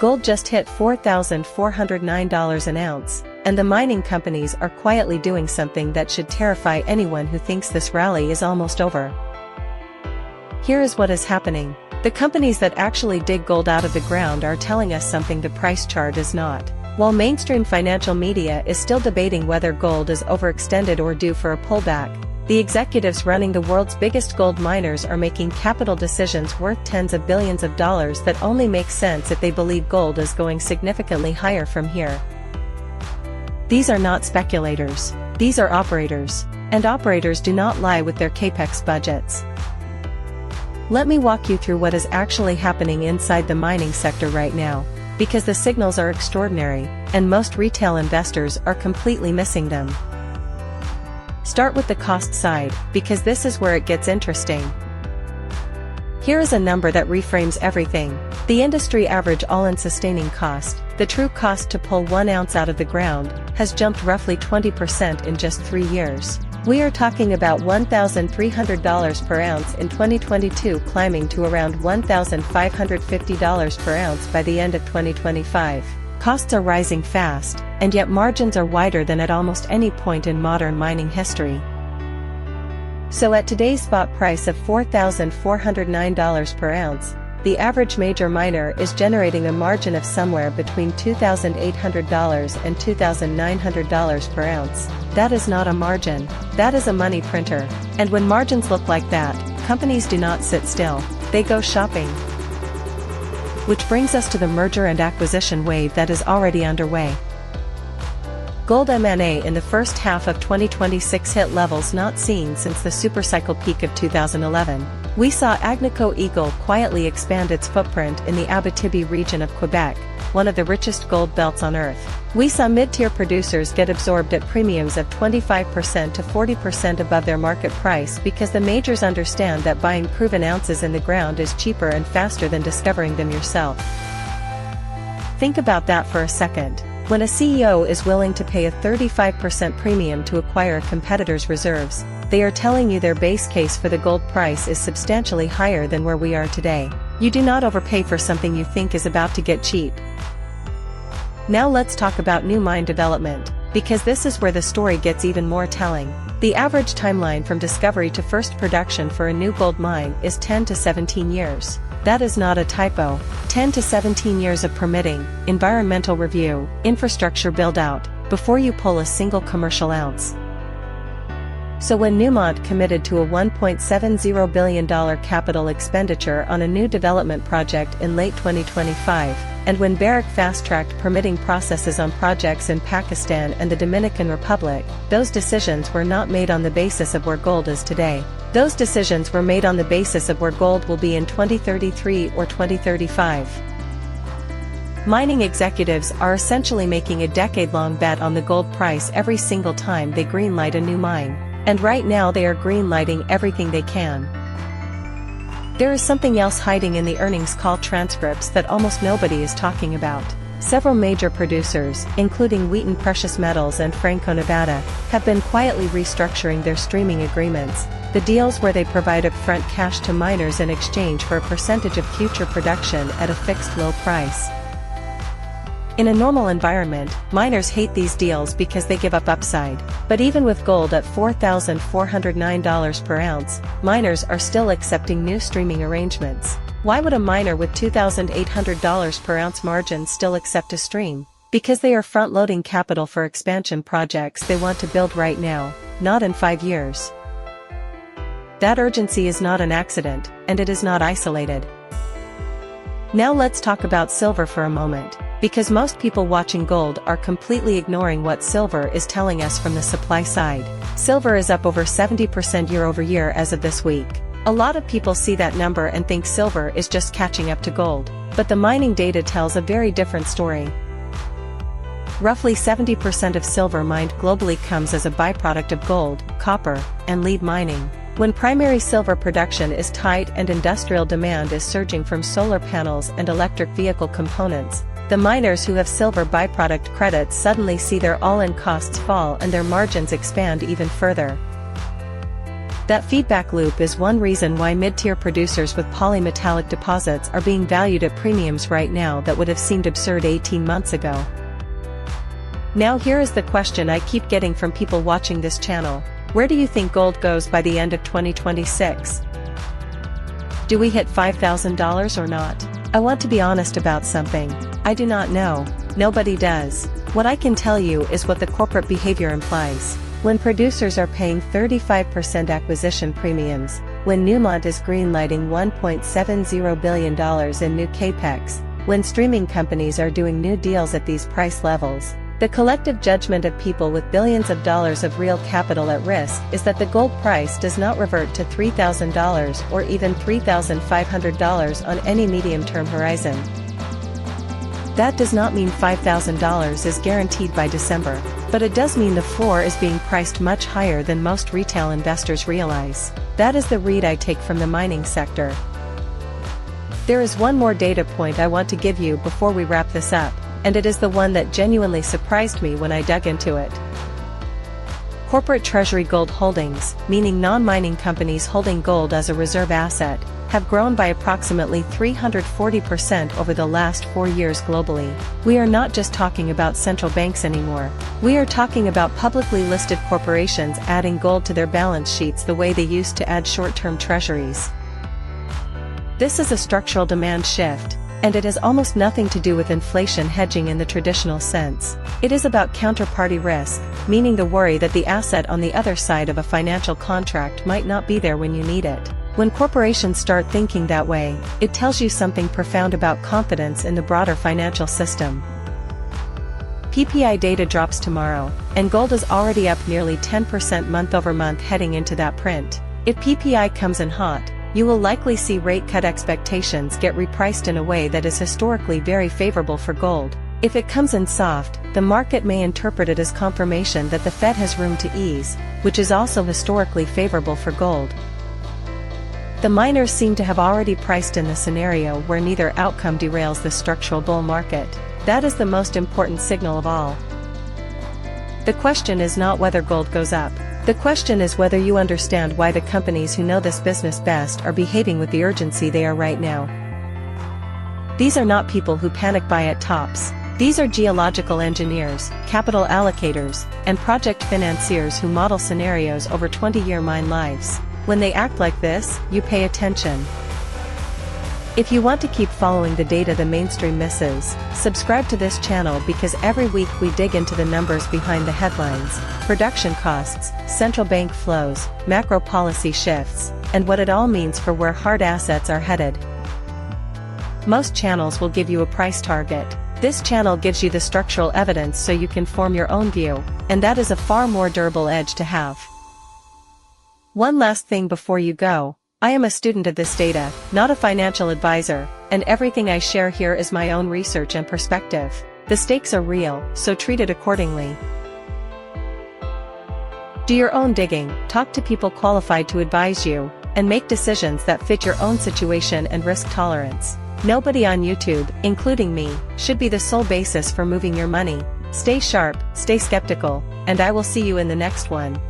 Gold just hit $4,409 an ounce, and the mining companies are quietly doing something that should terrify anyone who thinks this rally is almost over. Here is what is happening. The companies that actually dig gold out of the ground are telling us something the price chart is not. While mainstream financial media is still debating whether gold is overextended or due for a pullback, the executives running the world's biggest gold miners are making capital decisions worth tens of billions of dollars that only make sense if they believe gold is going significantly higher from here. These are not speculators. These are operators. And operators do not lie with their capex budgets. Let me walk you through what is actually happening inside the mining sector right now, because the signals are extraordinary, and most retail investors are completely missing them. Start with the cost side, because this is where it gets interesting. Here is a number that reframes everything. The industry average all-in sustaining cost, the true cost to pull 1 ounce out of the ground, has jumped roughly 20% in just 3 years. We are talking about $1,300 per ounce in 2022, climbing to around $1,550 per ounce by the end of 2025. Costs are rising fast, and yet margins are wider than at almost any point in modern mining history. So at today's spot price of $4,409 per ounce, the average major miner is generating a margin of somewhere between $2,800 and $2,900 per ounce. That is not a margin, that is a money printer. And when margins look like that, companies do not sit still, they go shopping. Which brings us to the merger and acquisition wave that is already underway. Gold M&A in the first half of 2026 hit levels not seen since the supercycle peak of 2011. We saw Agnico Eagle quietly expand its footprint in the Abitibi region of Quebec, one of the richest gold belts on Earth. We saw mid-tier producers get absorbed at premiums of 25% to 40% above their market price because the majors understand that buying proven ounces in the ground is cheaper and faster than discovering them yourself. Think about that for a second. When a CEO is willing to pay a 35% premium to acquire a competitor's reserves, they are telling you their base case for the gold price is substantially higher than where we are today. You do not overpay for something you think is about to get cheap. Now let's talk about new mine development, because this is where the story gets even more telling. The average timeline from discovery to first production for a new gold mine is 10 to 17 years. That is not a typo. 10 to 17 years of permitting, environmental review, infrastructure build-out, before you pull a single commercial ounce. So when Newmont committed to a $1.70 billion capital expenditure on a new development project in late 2025, and when Barrick fast-tracked permitting processes on projects in Pakistan and the Dominican Republic, those decisions were not made on the basis of where gold is today. Those decisions were made on the basis of where gold will be in 2033 or 2035. Mining executives are essentially making a decade-long bet on the gold price every single time they greenlight a new mine. And right now they are greenlighting everything they can. There is something else hiding in the earnings call transcripts that almost nobody is talking about. Several major producers, including Wheaton Precious Metals and Franco-Nevada, have been quietly restructuring their streaming agreements, the deals where they provide upfront cash to miners in exchange for a percentage of future production at a fixed low price. In a normal environment, miners hate these deals because they give up upside. But even with gold at $4,409 per ounce, miners are still accepting new streaming arrangements. Why would a miner with $2,800 per ounce margin still accept a stream? Because they are front-loading capital for expansion projects they want to build right now, not in 5 years. That urgency is not an accident, and it is not isolated. Now let's talk about silver for a moment. Because most people watching gold are completely ignoring what silver is telling us from the supply side. Silver is up over 70% year over year as of this week. A lot of people see that number and think silver is just catching up to gold. But the mining data tells a very different story. Roughly 70% of silver mined globally comes as a byproduct of gold, copper, and lead mining. When primary silver production is tight and industrial demand is surging from solar panels and electric vehicle components, the miners who have silver byproduct credits suddenly see their all-in costs fall and their margins expand even further. That feedback loop is one reason why mid-tier producers with polymetallic deposits are being valued at premiums right now that would have seemed absurd 18 months ago. Now here is the question I keep getting from people watching this channel: where do you think gold goes by the end of 2026? Do we hit $5,000 or not? I want to be honest about something. I do not know. Nobody does. What I can tell you is what the corporate behavior implies. When producers are paying 35% acquisition premiums, when Newmont is greenlighting $1.70 billion in new capex, when streaming companies are doing new deals at these price levels, the collective judgment of people with billions of dollars of real capital at risk is that the gold price does not revert to $3,000 or even $3,500 on any medium-term horizon. That does not mean $5,000 is guaranteed by December, but it does mean the floor is being priced much higher than most retail investors realize. That is the read I take from the mining sector. There is one more data point I want to give you before we wrap this up, and it is the one that genuinely surprised me when I dug into it. Corporate treasury gold holdings, meaning non-mining companies holding gold as a reserve asset, have grown by approximately 340% over the last 4 years globally. We are not just talking about central banks anymore. We are talking about publicly listed corporations adding gold to their balance sheets the way they used to add short-term treasuries. This is a structural demand shift, and it has almost nothing to do with inflation hedging in the traditional sense. It is about counterparty risk, meaning the worry that the asset on the other side of a financial contract might not be there when you need it. When corporations start thinking that way, it tells you something profound about confidence in the broader financial system. PPI data drops tomorrow, and gold is already up nearly 10% month-over-month heading into that print. If PPI comes in hot, you will likely see rate cut expectations get repriced in a way that is historically very favorable for gold. If it comes in soft, the market may interpret it as confirmation that the Fed has room to ease, which is also historically favorable for gold. The miners seem to have already priced in the scenario where neither outcome derails the structural bull market. That is the most important signal of all. The question is not whether gold goes up. The question is whether you understand why the companies who know this business best are behaving with the urgency they are right now. These are not people who panic buy at tops. These are geological engineers, capital allocators, and project financiers who model scenarios over 20-year mine lives. When they act like this, you pay attention. If you want to keep following the data the mainstream misses, subscribe to this channel because every week we dig into the numbers behind the headlines, production costs, central bank flows, macro policy shifts, and what it all means for where hard assets are headed. Most channels will give you a price target. This channel gives you the structural evidence so you can form your own view, and that is a far more durable edge to have. One last thing before you go. I am a student of this data, not a financial advisor, and everything I share here is my own research and perspective. The stakes are real, so treat it accordingly. Do your own digging, talk to people qualified to advise you, and make decisions that fit your own situation and risk tolerance. Nobody on YouTube, including me, should be the sole basis for moving your money. Stay sharp, stay skeptical, and I will see you in the next one.